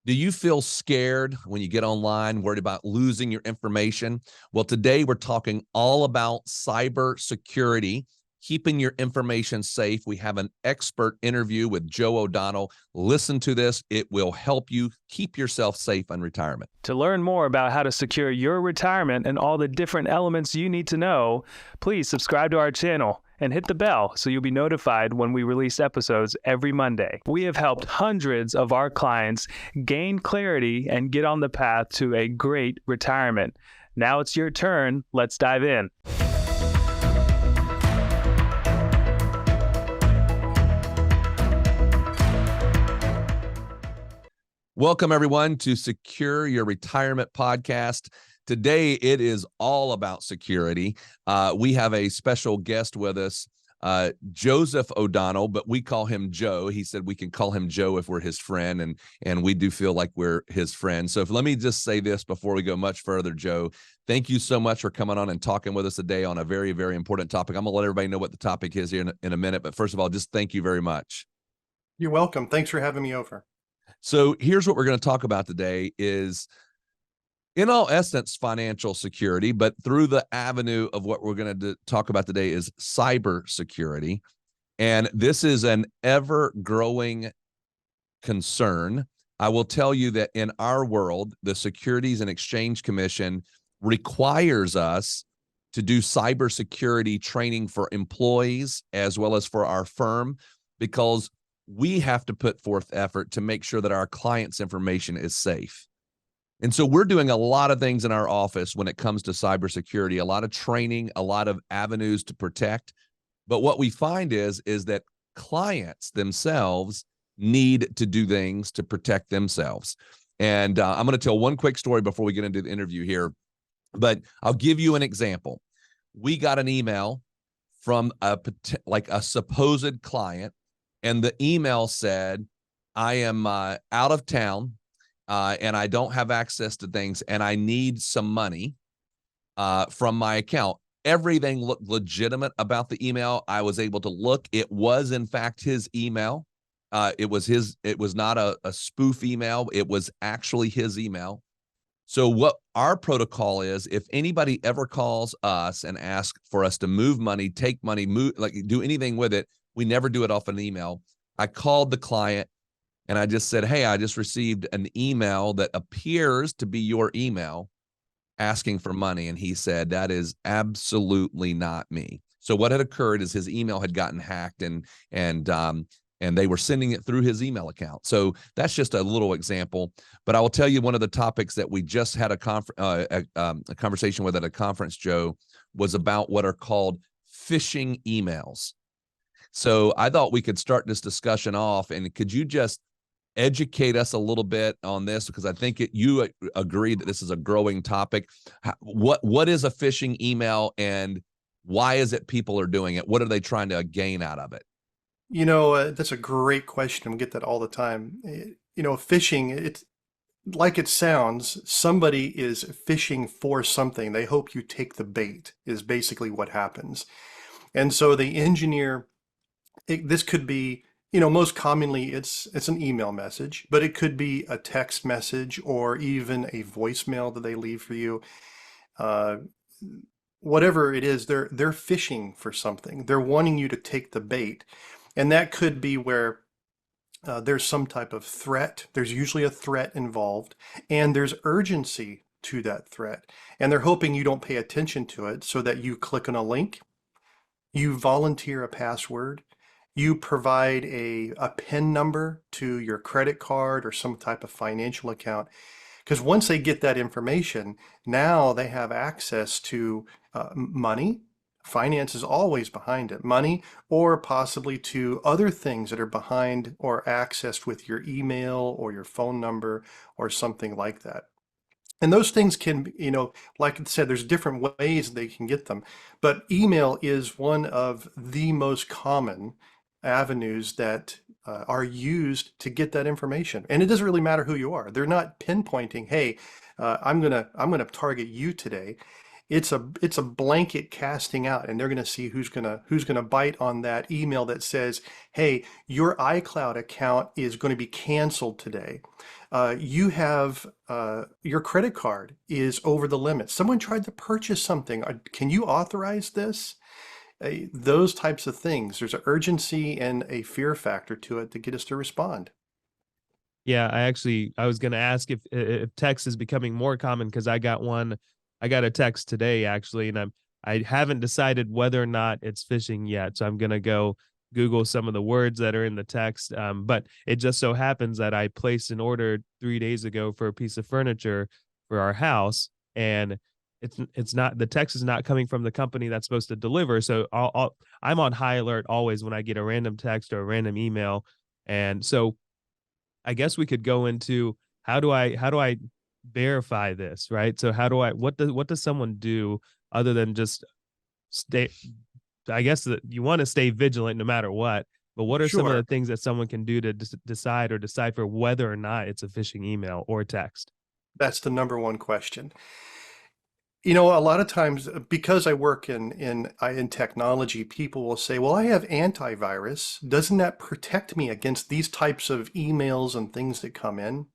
Do you feel scared when you get online, worried about losing your information? Well, today we're talking all about cyber security, keeping your information safe. We have an expert interview with Joe O'Donnell. Listen to this, it will help you keep yourself safe in retirement. To learn more about how to secure your retirement and all the different elements you need to know, please subscribe to our channel and hit the bell so you'll be notified when we release episodes every Monday. We have helped hundreds of our clients gain clarity and get on the path to a great retirement. Now it's your turn. Let's dive in. Welcome, everyone, to Secure Your Retirement Podcast. Today, it is all about security. We have a special guest with us, Joseph O'Donnell, but we call him Joe. He said we can call him Joe if we're his friend, and we do feel like we're his friend. So let me just say this before we go much further, Joe. Thank you so much for coming on and talking with us today on a very, very important topic. I'm going to let everybody know what the topic is here in a minute, but first of all, just thank you very much. You're welcome. Thanks for having me over. So here's what we're going to talk about today is, in all essence, financial security, but through the avenue of what we're going to talk about today is cyber security. And this is an ever-growing concern. I will tell you that in our world, the Securities and Exchange Commission requires us to do cybersecurity training for employees as well as for our firm, because we have to put forth effort to make sure that our clients' information is safe. And so we're doing a lot of things in our office when it comes to cybersecurity, a lot of training, a lot of avenues to protect. But what we find is that clients themselves need to do things to protect themselves. And I'm going to tell one quick story before we get into the interview here, but I'll give you an example. We got an email from a supposed client, and the email said, I am out of town and I don't have access to things and I need some money from my account. Everything looked legitimate about the email. I was able to look. It was, in fact, his email. It was not a spoof email. It was actually his email. So what our protocol is, if anybody ever calls us and asks for us to move money, take money, do anything with it, we never do it off an email. I called the client and I just said, hey, I just received an email that appears to be your email asking for money. And he said, that is absolutely not me. So what had occurred is his email had gotten hacked and they were sending it through his email account. So that's just a little example. But I will tell you, one of the topics that we just had a conversation with at a conference, Joe, was about what are called phishing emails. So I thought we could start this discussion off, and could you just educate us a little bit on this? Because I think you agree that this is a growing topic. What is a phishing email, and why is it people are doing it? What are they trying to gain out of it? That's a great question. We get that all the time. Phishing, it's like it sounds, somebody is fishing for something. They hope you take the bait is basically what happens. And so they engineer. This could be, most commonly it's an email message, but it could be a text message or even a voicemail that they leave for you. Whatever it is, they're fishing for something. They're wanting you to take the bait. And that could be where there's some type of threat. There's usually a threat involved, and there's urgency to that threat. And they're hoping you don't pay attention to it, so that you click on a link, you volunteer a password, you provide a PIN number to your credit card or some type of financial account. Because once they get that information, now they have access to money. Finance is always behind it. Money, or possibly to other things that are behind or accessed with your email or your phone number or something like that. And those things can, like I said, there's different ways they can get them. But email is one of the most common avenues that are used to get that information. And it doesn't really matter who you are. They're not pinpointing, hey, I'm gonna target you today. It's a blanket casting out, and they're going to see who's going to bite on that email that says, hey, your iCloud account is going to be canceled today. You have your credit card is over the limit. Someone tried to purchase something. Can you authorize this? Those types of things. There's an urgency and a fear factor to it to get us to respond. Yeah, I was going to ask if text is becoming more common, because I got a text today actually, and I haven't decided whether or not it's phishing yet. So I'm going to go Google some of the words that are in the text. But it just so happens that I placed an order 3 days ago for a piece of furniture for our house, and it's not, the text is not coming from the company that's supposed to deliver. So I'm on high alert always when I get a random text or a random email. And so I guess we could go into how do I verify this, right? So what does someone do other than just stay? I guess that you want to stay vigilant no matter what, but what are some of Sure. the things that someone can do to decipher whether or not it's a phishing email or text? That's the number one question. You know, a lot of times, because I work in technology, people will say, "Well, I have antivirus. Doesn't that protect me against these types of emails and things that come in?"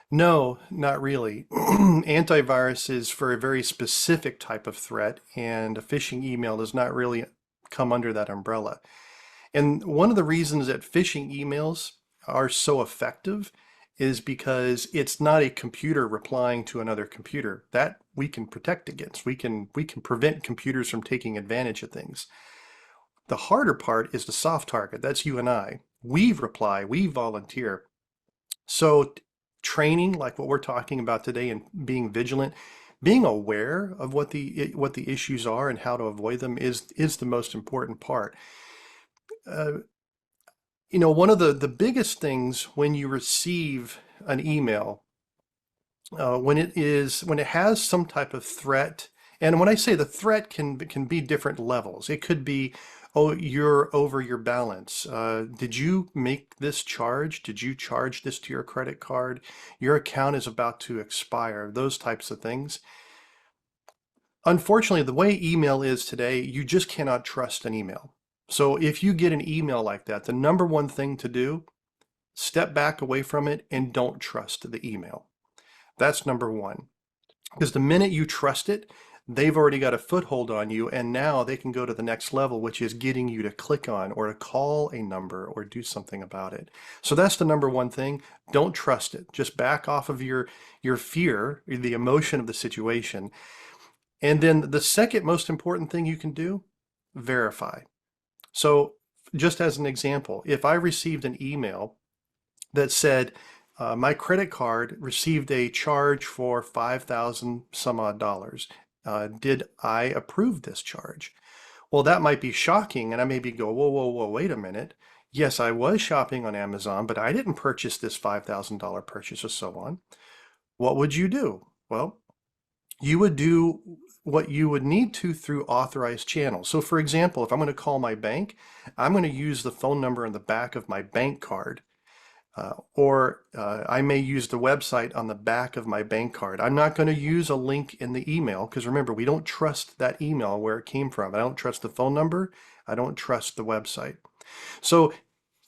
No, not really. Antivirus is for a very specific type of threat, and a phishing email does not really come under that umbrella. And one of the reasons that phishing emails are so effective is because it's not a computer replying to another computer. That we can protect against. We can prevent computers from taking advantage of things. The harder part is the soft target. That's you and I. We reply, we volunteer. So training like what we're talking about today and being vigilant, being aware of what the issues are and how to avoid them is the most important part. Uh, you know, one of the biggest things when you receive an email, when it has some type of threat, and when I say the threat can be different levels. It could be, oh, you're over your balance. Did you make this charge? Did you charge this to your credit card? Your account is about to expire. Those types of things. Unfortunately, the way email is today, you just cannot trust an email. So if you get an email like that, the number one thing to do, step back away from it and don't trust the email. That's number one. Because the minute you trust it, they've already got a foothold on you, and now they can go to the next level, which is getting you to click on or to call a number or do something about it. So that's the number one thing. Don't trust it. Just back off of your fear, the emotion of the situation. And then the second most important thing you can do, verify. So just as an example, if I received an email that said, my credit card received a charge for 5,000 some odd dollars. Did I approve this charge? Well, that might be shocking, and I maybe go, whoa, whoa, whoa, wait a minute. Yes, I was shopping on Amazon, but I didn't purchase this $5,000 purchase or so on. What would you do? Well, you would do what you would need to through authorized channels. So for example, if I'm going to call my bank, I'm going to use the phone number on the back of my bank card. Or I may use the website on the back of my bank card. I'm not going to use a link in the email because remember, we don't trust that email where it came from. I don't trust the phone number. I don't trust the website. So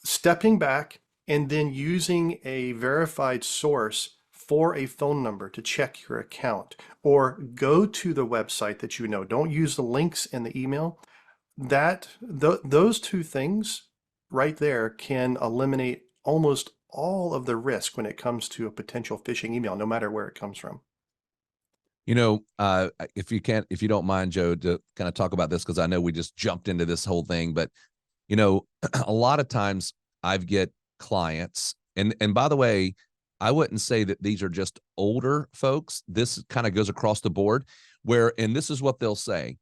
stepping back and then using a verified source for a phone number to check your account, or go to the website that you know. Don't use the links in the email. Those two things right there can eliminate almost all of the risk when it comes to a potential phishing email, no matter where it comes from. You know, if you don't mind, Joe, to kind of talk about this, because I know we just jumped into this whole thing, but you know, a lot of times I get clients, and by the way, I wouldn't say that these are just older folks. This kind of goes across the board and this is what they'll say.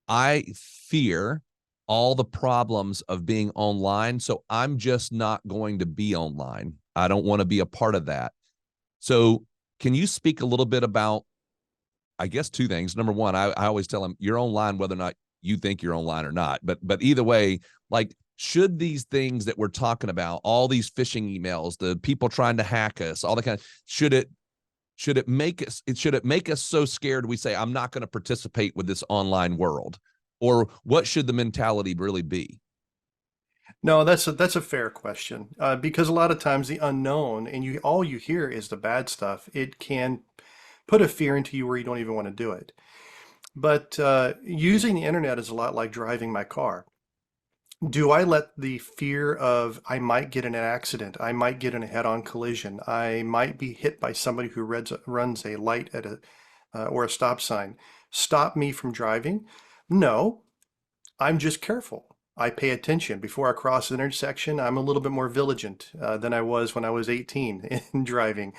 I fear all the problems of being online, so I'm just not going to be online. I don't want to be a part of that. So can you speak a little bit about, I guess, two things. Number one, I always tell them you're online whether or not you think you're online or not. But either way, like, should these things that we're talking about, all these phishing emails, the people trying to hack us, all the kind of, should it make us so scared we say, I'm not going to participate with this online world? Or what should the mentality really be? No, that's a fair question, because a lot of times the unknown and all you hear is the bad stuff. It can put a fear into you where you don't even want to do it. But using the internet is a lot like driving my car. Do I let the fear of I might get in an accident, I might get in a head-on collision, I might be hit by somebody who runs a light at a or a stop sign stop me from driving? No, I'm just careful. I pay attention. Before I cross an intersection, I'm a little bit more vigilant than I was when I was 18 in driving.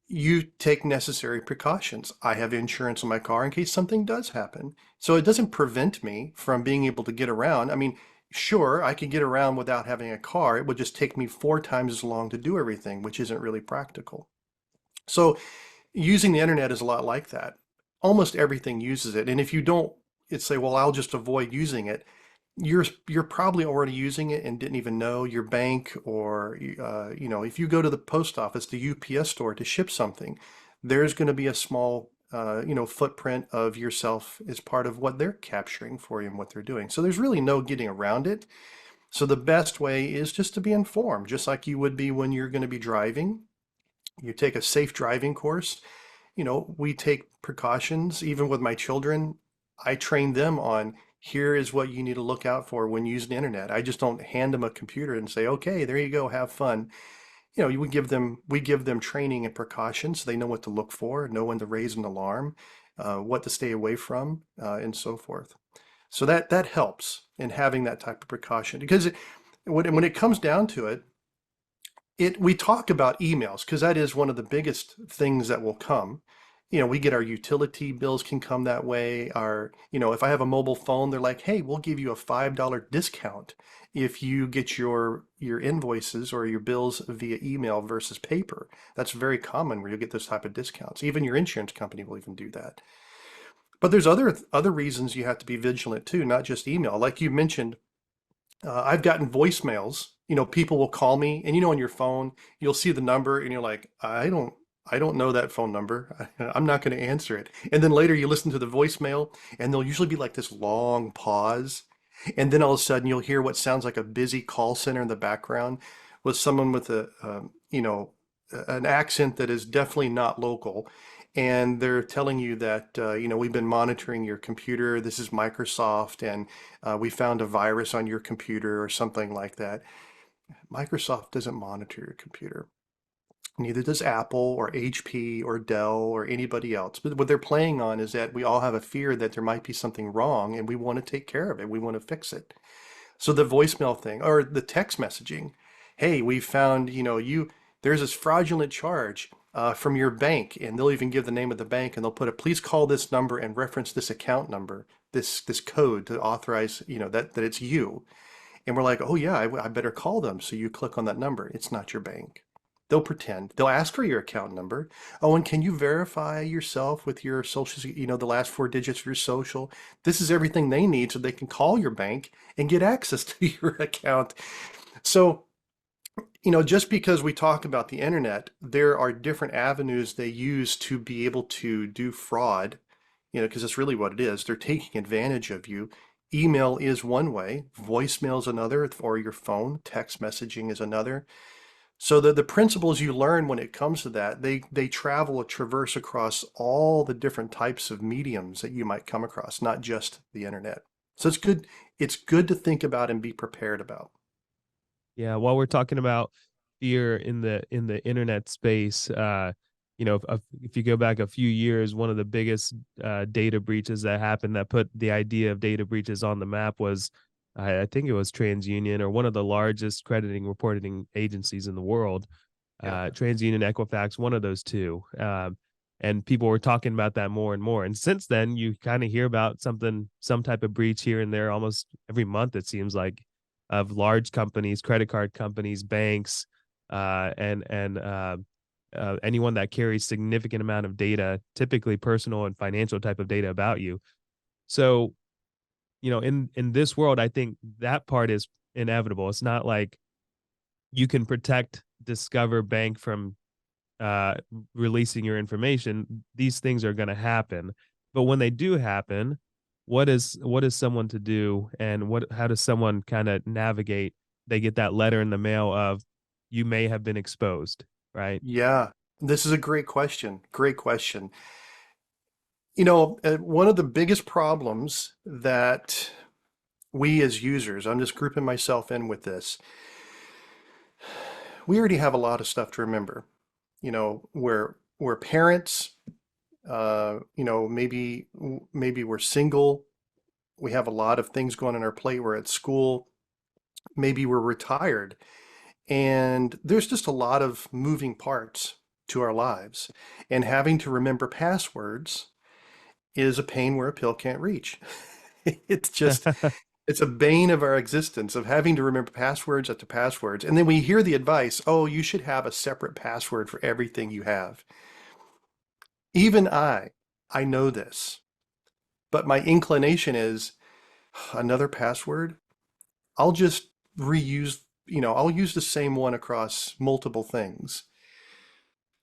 You take necessary precautions. I have insurance on my car in case something does happen. So it doesn't prevent me from being able to get around. I mean, sure, I could get around without having a car. It would just take me 4 times as long to do everything, which isn't really practical. So using the internet is a lot like that. Almost everything uses it. And if you don't, it's say, well, I'll just avoid using it. You're probably already using it and didn't even know. Your bank, or if you go to the post office, the UPS store to ship something, there's going to be a small footprint of yourself as part of what they're capturing for you and what they're doing. So there's really no getting around it. So the best way is just to be informed, just like you would be when you're going to be driving. You take a safe driving course. We take precautions. Even with my children, I train them on here is what you need to look out for when using the internet. I just don't hand them a computer and say, okay, there you go, have fun. We give them training and precautions so they know what to look for, know when to raise an alarm, what to stay away from, and so forth. So that helps in having that type of precaution, because when it comes down to it, we talk about emails because that is one of the biggest things that will come. We get our utility bills can come that way. If I have a mobile phone, they're like, hey, we'll give you a $5 discount if you get your invoices or your bills via email versus paper. That's very common where you'll get those type of discounts. Even your insurance company will even do that. But there's other reasons you have to be vigilant too, not just email. Like you mentioned, I've gotten voicemails. People will call me, and on your phone, you'll see the number, and you're like, I don't know that phone number. I'm not going to answer it. And then later you listen to the voicemail, and there'll usually be like this long pause, and then all of a sudden you'll hear what sounds like a busy call center in the background with someone with an accent that is definitely not local. And they're telling you that, we've been monitoring your computer. This is Microsoft, and we found a virus on your computer or something like that. Microsoft doesn't monitor your computer. Neither does Apple or HP or Dell or anybody else. But what they're playing on is that we all have a fear that there might be something wrong and we want to take care of it. We want to fix it. So the voicemail thing or the text messaging, hey, we found, there's this fraudulent charge from your bank, and they'll even give the name of the bank, and they'll put please call this number and reference this account number, this code to authorize, that it's you. And we're like, oh yeah, I better call them. So you click on that number. It's not your bank. They'll pretend. They'll ask for your account number. Oh, and can you verify yourself with your social, the last 4 digits of your social? This is everything they need so they can call your bank and get access to your account. So, just because we talk about the internet, there are different avenues they use to be able to do fraud, because that's really what it is. They're taking advantage of you. Email is one way, voicemail is another, or your phone, text messaging is another. So the principles you learn when it comes to that, they traverse across all the different types of mediums that you might come across, not just the internet. So it's good to think about and be prepared about. Yeah, while we're talking about fear in the internet space, if you go back a few years, one of the biggest data breaches that happened that put the idea of data breaches on the map was, I think it was TransUnion, or one of the largest crediting reporting agencies in the world. Yeah. TransUnion, Equifax, one of those two. And people were talking about that more and more. And since then, you kind of hear about some type of breach here and there almost every month, it seems like, of large companies, credit card companies, banks, and anyone that carries significant amount of data, typically personal and financial type of data about you. So, in this world, I think that part is inevitable. It's not like you can protect Discover Bank from releasing your information. These things are going to happen. But when they do happen, what is someone to do, and how does someone kind of navigate? They get that letter in the mail of you may have been exposed, right? Yeah, this is a great question. Great question. One of the biggest problems that we as users, I'm just grouping myself in with this, we already have a lot of stuff to remember. We're parents, maybe we're single. We have a lot of things going on our plate. We're at school. Maybe we're retired. And there's just a lot of moving parts to our lives. And having to remember passwords is a pain where a pill can't reach. It's just, it's a bane of our existence of having to remember passwords after passwords. And then we hear the advice, oh, you should have a separate password for everything you have. Even I know this, but my inclination is another password. I'll just reuse, I'll use the same one across multiple things.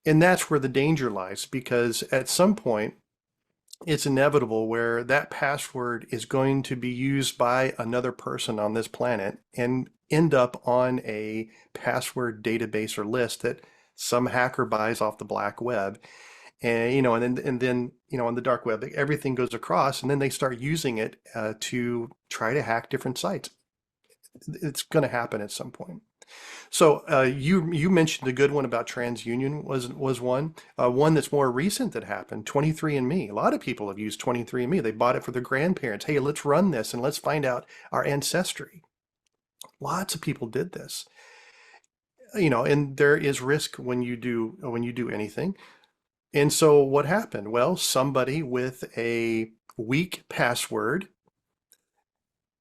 And that's where the danger lies, because at some point, it's inevitable where that password is going to be used by another person on this planet and end up on a password database or list that some hacker buys off the black web. And then on the dark web, everything goes across, and then they start using it to try to hack different sites. It's going to happen at some point. So you mentioned a good one about TransUnion was one. One that's more recent that happened, 23andMe. A lot of people have used 23andMe. They bought it for their grandparents. Hey, let's run this and let's find out our ancestry. Lots of people did this. And there is risk when you do anything. And so what happened? Well, somebody with a weak password,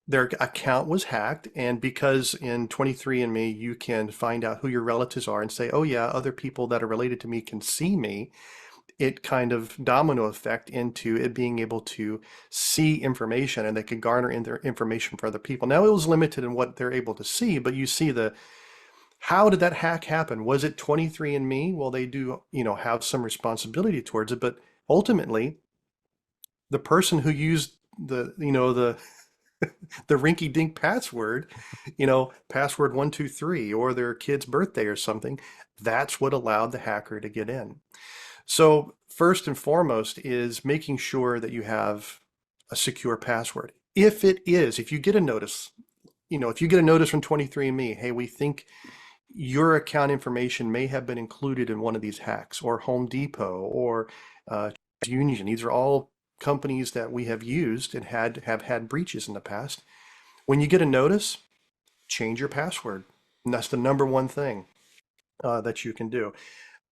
their account was hacked, and because in 23andMe you can find out who your relatives are and say, oh yeah, other people that are related to me can see me, it kind of domino effect into it being able to see information, and they can garner in their information for other people. Now it was limited in what they're able to see, but you see how did that hack happen? Was it 23andMe? Well, they do, have some responsibility towards it, but ultimately the person who used the rinky-dink password, password 123, or their kid's birthday or something, that's what allowed the hacker to get in. So first and foremost is making sure that you have a secure password. If you get a notice, if you get a notice from 23andMe, hey, we think your account information may have been included in one of these hacks, or Home Depot, or Union. These are all companies that we have used and have had breaches in the past. When you get a notice, change your password. And that's the number one thing that you can do.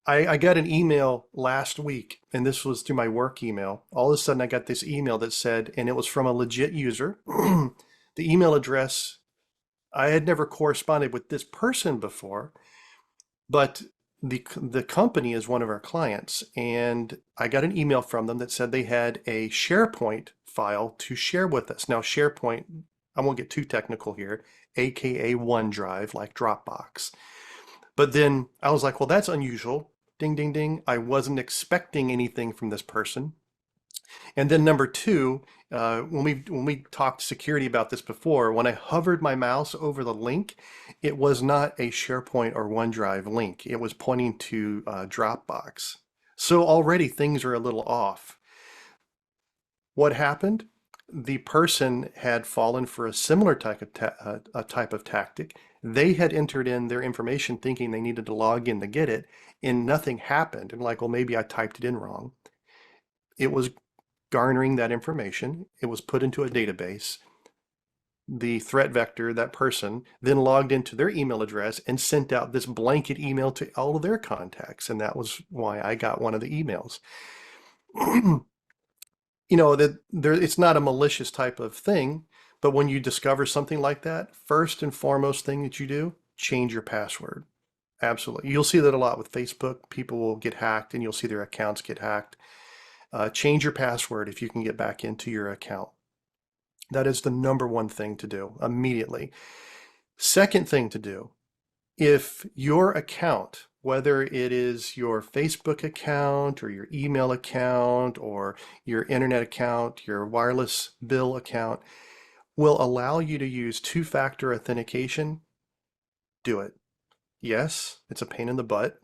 I got an email last week, and this was through my work email. All of a sudden I got this email that said, and it was from a legit user. The email address, I had never corresponded with this person before, but the company is one of our clients, and I got an email from them that said they had a SharePoint file to share with us. Now, SharePoint, I won't get too technical here, aka OneDrive, like Dropbox. But then I was like, well, that's unusual. Ding, ding, ding. I wasn't expecting anything from this person. And then number two, when we talked security about this before, when I hovered my mouse over the link, it was not a SharePoint or OneDrive link. It was pointing to Dropbox. So already things are a little off. What happened? The person had fallen for a similar type of tactic. They had entered in their information thinking they needed to log in to get it, and nothing happened. And like, well, maybe I typed it in wrong. It was garnering that information. It was put into a database. The threat vector, that person, then logged into their email address and sent out this blanket email to all of their contacts. And that was why I got one of the emails. It's not a malicious type of thing, but when you discover something like that, first and foremost thing that you do, change your password. Absolutely. You'll see that a lot with Facebook. People will get hacked and you'll see their accounts get hacked. Change your password if you can get back into your account. That is the number one thing to do immediately. Second thing to do, if your account whether it is your Facebook account or your email account or your internet account, your wireless bill account, will allow you to use two-factor authentication, do it. Yes, it's a pain in the butt,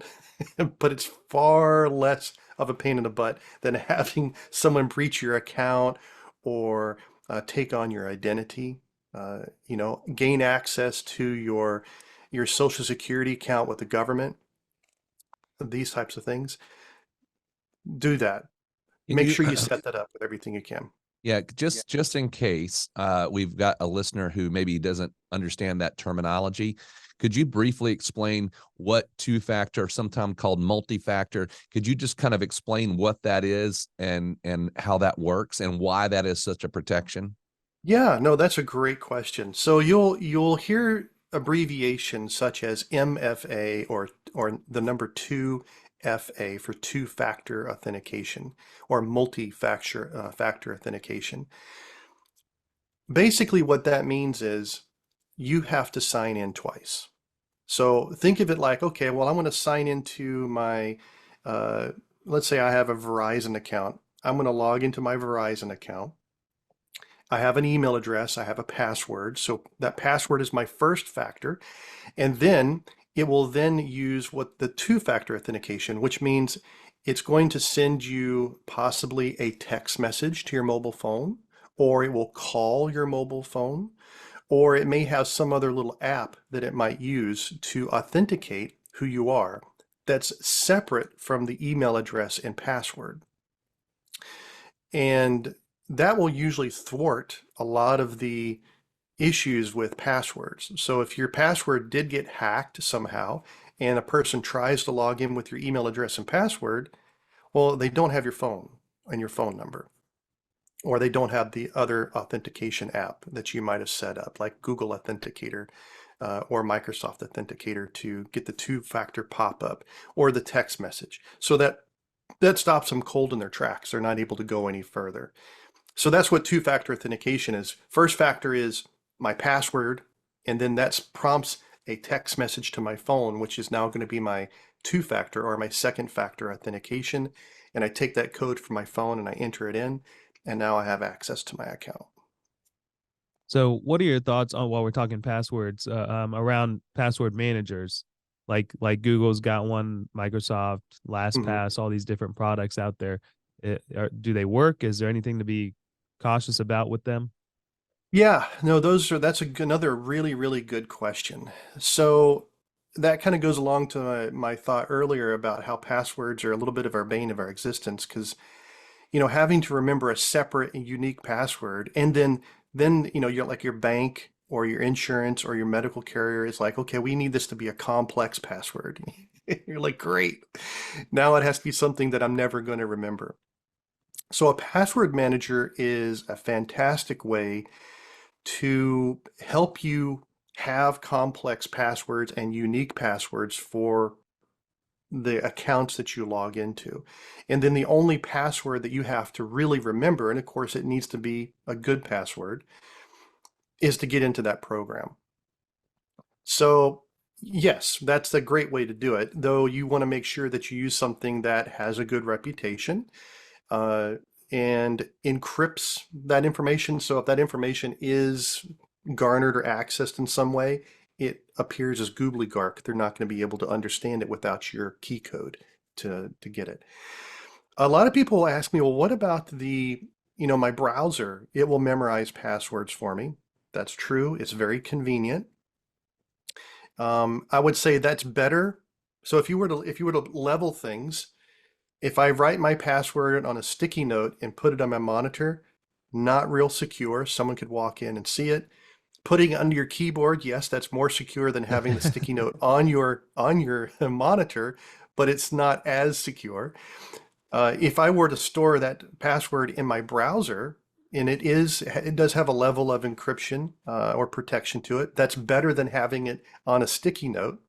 but it's far less of a pain in the butt than having someone breach your account or take on your identity. Gain access to your Social Security account with the government. These types of things. Do that. Can Make you, sure you set that up with everything you can. yeah, just in case we've got a listener who maybe doesn't understand that terminology, could you briefly explain what two-factor, sometimes called multi-factor, could you just kind of explain what that is and how that works and why that is such a protection? Yeah, no, that's a great question. So you'll hear abbreviations such as MFA or the number 2FA for two-factor authentication or multi-factor factor authentication. Basically, what that means is you have to sign in twice. So think of it like, okay, well, I'm going to sign into my, let's say I have a Verizon account. I'm going to log into my Verizon account. I have an email address, I have a password. So that password is my first factor. And then it will then use what the two-factor authentication, which means it's going to send you possibly a text message to your mobile phone, or it will call your mobile phone, or it may have some other little app that it might use to authenticate who you are that's separate from the email address and password. And that will usually thwart a lot of the issues with passwords. So if your password did get hacked somehow and a person tries to log in with your email address and password, well, they don't have your phone and your phone number, or they don't have the other authentication app that you might have set up, like Google Authenticator or Microsoft Authenticator to get the two-factor pop-up or the text message. So that stops them cold in their tracks. They're not able to go any further. So that's what two-factor authentication is. First factor is my password, and then that prompts a text message to my phone, which is now going to be my two-factor or my second factor authentication. And I take that code from my phone and I enter it in, and now I have access to my account. So, what are your thoughts on, while we're talking passwords, around password managers? Like Google's got one, Microsoft, LastPass, all these different products out there. Do they work? Is there anything to be cautious about with them? Yeah, no, that's another really, really good question. So that kind of goes along to my thought earlier about how passwords are a little bit of our bane of our existence, because having to remember a separate and unique password, and then you're like your bank or your insurance or your medical carrier is like, okay, we need this to be a complex password. You're like, great. Now it has to be something that I'm never going to remember. So a password manager is a fantastic way to help you have complex passwords and unique passwords for the accounts that you log into. And then the only password that you have to really remember, and of course it needs to be a good password, is to get into that program. So yes, that's a great way to do it, though you want to make sure that you use something that has a good reputation and encrypts that information. So if that information is garnered or accessed in some way, it appears as gobbledygook. They're not going to be able to understand it without your key code to get it. A lot of people ask me, well, what about my browser? It will memorize passwords for me. That's true. It's very convenient. I would say that's better. So if you were to level things, if I write my password on a sticky note and put it on my monitor, not real secure. Someone could walk in and see it. Putting it under your keyboard, yes, that's more secure than having the sticky note on your monitor, but it's not as secure. If I were to store that password in my browser, and it does have a level of encryption or protection to it, that's better than having it on a sticky note.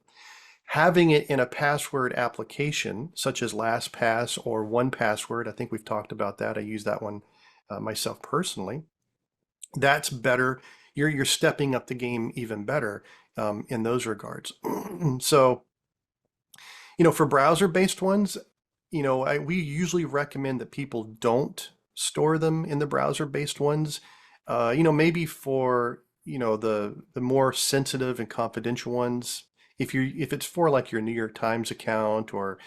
Having it in a password application, such as LastPass or 1Password, I think we've talked about that. I use that one myself personally. That's better. You're stepping up the game even better in those regards. So For browser-based ones, we usually recommend that people don't store them in the browser-based ones. Maybe for, the more sensitive and confidential ones, if it's for like your New York Times account, or,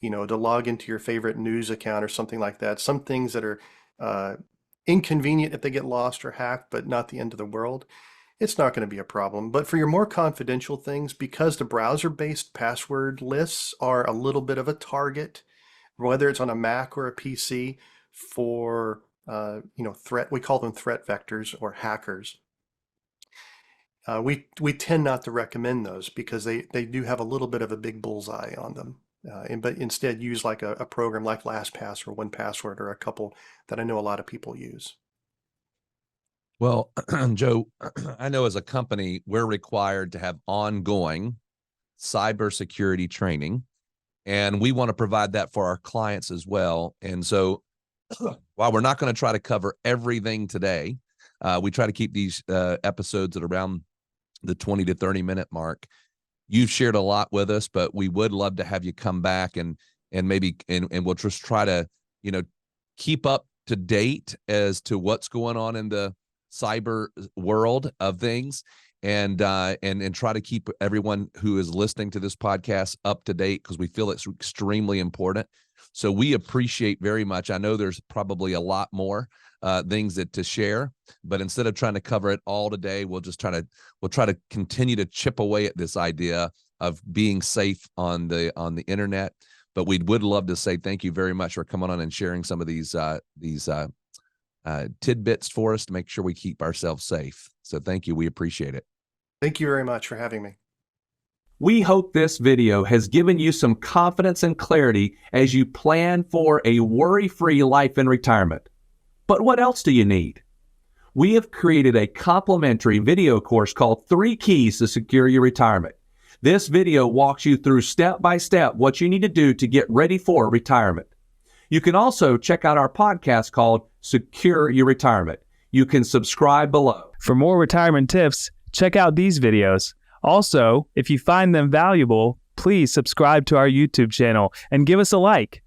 to log into your favorite news account or something like that, some things that are inconvenient if they get lost or hacked, but not the end of the world, it's not going to be a problem. But for your more confidential things, because the browser-based password lists are a little bit of a target, whether it's on a Mac or a PC, for we call them threat vectors or hackers. We tend not to recommend those because they do have a little bit of a big bullseye on them. But instead use like a program like LastPass or 1Password, or a couple that I know a lot of people use. Well, Joe, I know as a company, we're required to have ongoing cybersecurity training, and we want to provide that for our clients as well. And so while we're not going to try to cover everything today, we try to keep these episodes at around the 20 to 30 minute mark. You've shared a lot with us, but we would love to have you come back and maybe we'll just try to, keep up to date as to what's going on in the cyber world of things, and try to keep everyone who is listening to this podcast up to date, because we feel it's extremely important. So we appreciate very much. I know there's probably a lot more things to share, but instead of trying to cover it all today, we'll try to continue to chip away at this idea of being safe on the internet. But we would love to say thank you very much for coming on and sharing some of these tidbits for us to make sure we keep ourselves safe. So thank you. We appreciate it. Thank you very much for having me. We hope this video has given you some confidence and clarity as you plan for a worry-free life in retirement. But what else do you need? We have created a complimentary video course called 3 Keys to Secure Your Retirement. This video walks you through step-by-step what you need to do to get ready for retirement. You can also check out our podcast called Secure Your Retirement. You can subscribe below. For more retirement tips, check out these videos. Also, if you find them valuable, please subscribe to our YouTube channel and give us a like.